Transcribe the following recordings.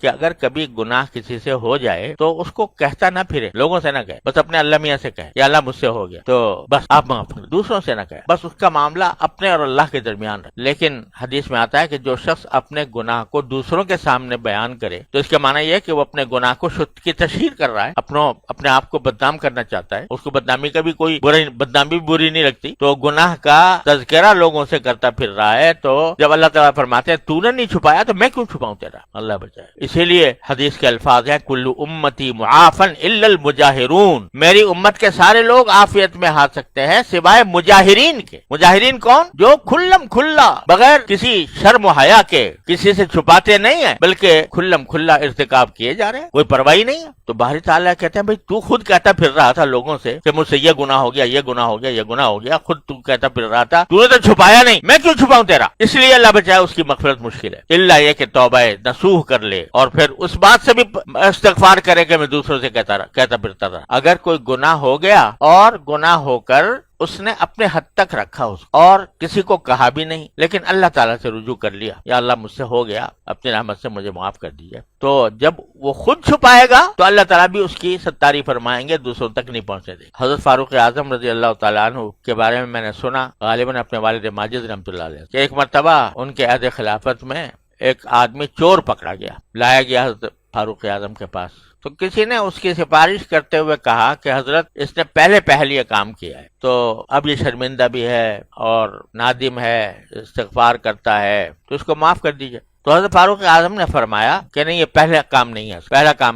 کہ اگر کبھی گناہ کسی سے ہو جائے تو اس کو کہتا نہ پھرے، لوگوں سے نہ کہے، بس اپنے اللہ میاں سے کہے یا اللہ مجھ سے ہو گیا تو بس آپ معاف کریں، دوسروں سے نہ کہے، بس اس کا معاملہ اپنے اور اللہ کے درمیان رہے۔ لیکن حدیث میں آتا ہے کہ جو شخص اپنے گناہ کو دوسروں کے سامنے بیان کرے تو اس کا معنی یہ ہے کہ وہ اپنے گناہ کو کی تشہیر کر رہا ہے، اپنے آپ کو بدنام کرنا چاہتا ہے، اس کو بدنامی کا بھی کوئی بدنامی بری نہیں لگتی، تو گناہ کا تذکرہ لوگوں سے کرتا پھر رہا ہے۔ تو جب اللہ تعالیٰ فرماتے ہیں تو نے نہیں چھپایا تو میں کیوں چھپاؤں تیرا، اللہ بچائے۔ اسی لیے حدیث کے الفاظ ہیں کل امتی معافن الا المجاہرون، میری امت کے سارے لوگ عافیت میں آ سکتے ہیں سوائے مجاہرین کے۔ مجاہرین کون؟ جو کھلم کھلا بغیر کسی شرم و حیا کے کسی سے چھپاتے نہیں ہیں بلکہ کھلم کھلا ارتکاب کیے جا رہے ہیں، کوئی پرواہی نہیں ہے۔ تو باری تعالیٰ کہتے ہیں بھئی تو خود کہتا پھر رہا تھا لوگوں سے کہ مجھ سے یہ گناہ ہو گیا، یہ گناہ ہو گیا، یہ گناہ ہو گیا، خود تو کہتا پھر رہا تھا، تو نے تو چھپایا نہیں، میں کیوں چھپاؤں تیرا؟ اس لیے اللہ بچائے اس کی مغفرت مشکل ہے، الا یہ کہ توبہ نصوح کر لے اور پھر اس بات سے بھی استغفار کرے کہ میں دوسروں سے کہتا پھرتا رہا۔ اگر کوئی گناہ ہو گیا اور گناہ ہو کر اس نے اپنے حد تک رکھا اس اور کسی کو کہا بھی نہیں لیکن اللہ تعالیٰ سے رجوع کر لیا، یا اللہ مجھ سے ہو گیا، اپنی رحمت سے مجھے معاف کر دیجئے، تو جب وہ خود چھپائے گا تو اللہ تعالیٰ بھی اس کی ستاری فرمائیں گے، دوسروں تک نہیں پہنچنے دیں۔ حضرت فاروق اعظم رضی اللہ تعالیٰ عنہ کے بارے میں نے سنا، غالباً اپنے والد ماجد رحمۃ اللہ علیہ، کہ ایک مرتبہ ان کے عہد خلافت میں ایک آدمی چور پکڑا گیا، لایا گیا حضرت فاروق اعظم کے پاس، تو کسی نے اس کی سفارش کرتے ہوئے کہا کہ حضرت اس نے پہلے یہ کام کیا ہے تو اب یہ شرمندہ بھی ہے اور نادم ہے، استغفار کرتا ہے، تو اس کو معاف کر دیجئے۔ تو حضرت فاروق اعظم نے فرمایا کہ نہیں، یہ پہلا کام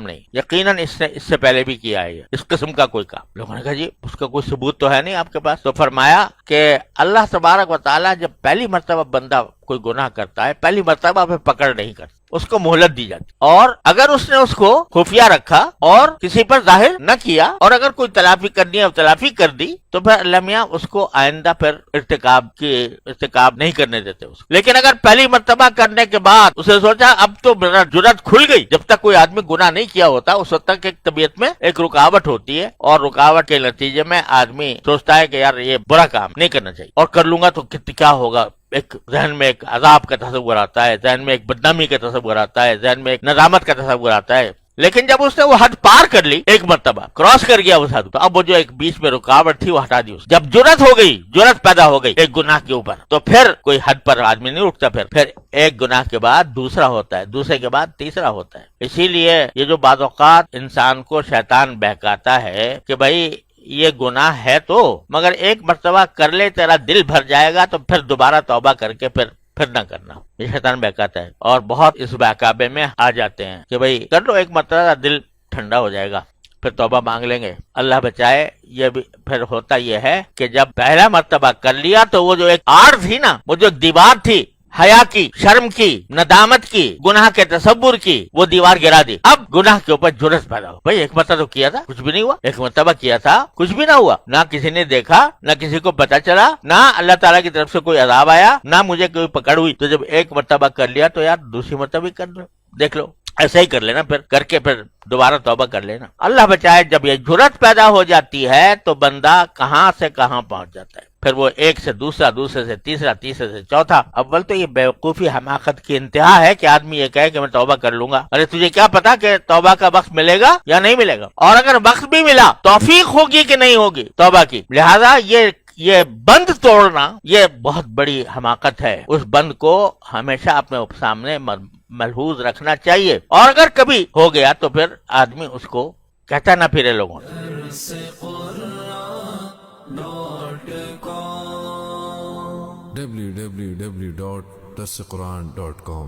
نہیں، یقیناً اس نے اس سے پہلے بھی کیا ہے اس قسم کا کوئی کام۔ لوگوں نے کہا جی اس کا کوئی ثبوت تو ہے نہیں آپ کے پاس؟ تو فرمایا کہ اللہ تبارک و تعالیٰ جب پہلی مرتبہ بندہ کوئی گناہ کرتا ہے، پہلی مرتبہ پہ پکڑ نہیں کرتا، اس کو مہلت دی جاتی، اور اگر اس نے اس کو خفیہ رکھا اور کسی پر ظاہر نہ کیا اور اگر کوئی تلافی کرنی ہے تلافی کر دی تو پھر اللہ میاں اس کو آئندہ پھر ارتکاب نہیں کرنے دیتے اس کو۔ لیکن اگر پہلی مرتبہ کرنے کے بعد اسے سوچا اب تو میرا جرات کھل گئی، جب تک کوئی آدمی گناہ نہیں کیا ہوتا اس وقت تک ایک طبیعت میں ایک رکاوٹ ہوتی ہے، اور رکاوٹ کے نتیجے میں آدمی سوچتا ہے کہ یار یہ برا کام نہیں کرنا چاہیے، اور کر لوں گا تو کیا ہوگا، ایک ذہن میں ایک عذاب کا تصور آتا ہے، ذہن میں ایک بدنامی کا تصور آتا ہے، ذہن میں ایک ندامت کا تصور آتا ہے۔ لیکن جب اس نے وہ حد پار کر لی، ایک مرتبہ کراس کر گیا اس حد، تو اب وہ جو ایک بیچ میں رکاوٹ تھی وہ ہٹا دی، جب جرات پیدا ہو گئی ایک گناہ کے اوپر، تو پھر کوئی حد پر آدمی نہیں اٹھتا، پھر ایک گناہ کے بعد دوسرا ہوتا ہے، دوسرے کے بعد تیسرا ہوتا ہے۔ اسی لیے یہ جو بعض اوقات انسان کو شیطان بہکاتا ہے کہ بھائی یہ گناہ ہے تو مگر ایک مرتبہ کر لے تیرا دل بھر جائے گا تو پھر دوبارہ توبہ کر کے پھر نہ کرنا، یہ شیطان بہکاتا ہے، اور بہت اس بہکاوے میں آ جاتے ہیں کہ بھئی کر لو ایک مرتبہ، دل ٹھنڈا ہو جائے گا، پھر توبہ مانگ لیں گے، اللہ بچائے۔ یہ بھی پھر ہوتا یہ ہے کہ جب پہلا مرتبہ کر لیا تو وہ جو ایک آڑ تھی نا، وہ جو ایک دیوار تھی حیا کی، شرم کی، ندامت کی، گناہ کے تصور کی، وہ دیوار گرا دی، اب گناہ کے اوپر جرات پیدا ہو۔ بھئی ایک مرتبہ تو کیا تھا کچھ بھی نہیں ہوا، ایک مرتبہ کیا تھا کچھ بھی نہ ہوا، نہ کسی نے دیکھا، نہ کسی کو پتا چلا، نہ اللہ تعالیٰ کی طرف سے کوئی عذاب آیا، نہ مجھے کوئی پکڑ ہوئی، تو جب ایک مرتبہ کر لیا تو یار دوسری مرتبہ کر لو، دیکھ لو، ایسا ہی کر لینا، پھر کر کے پھر دوبارہ توبہ کر لینا۔ اللہ بچائے جب یہ جرات پیدا ہو جاتی ہے تو بندہ کہاں سے کہاں پہنچ جاتا ہے، پھر وہ ایک سے دوسرا، دوسرے سے تیسرا، تیسرے سے چوتھا۔ اول تو یہ بیوقوفی حماقت کی انتہا ہے کہ آدمی یہ کہے کہ میں توبہ کر لوں گا، ارے تجھے کیا پتا کہ توبہ کا وقت ملے گا یا نہیں ملے گا، اور اگر وقت بھی ملا توفیق ہوگی کہ نہیں ہوگی توبہ کی۔ لہذا یہ بند توڑنا یہ بہت بڑی حماقت ہے، اس بند کو ہمیشہ اپنے سامنے ملحوظ رکھنا چاہیے، اور اگر کبھی ہو گیا تو پھر آدمی اس کو کہتا نہ پھرے لوگوں سے۔ www.darsequran.com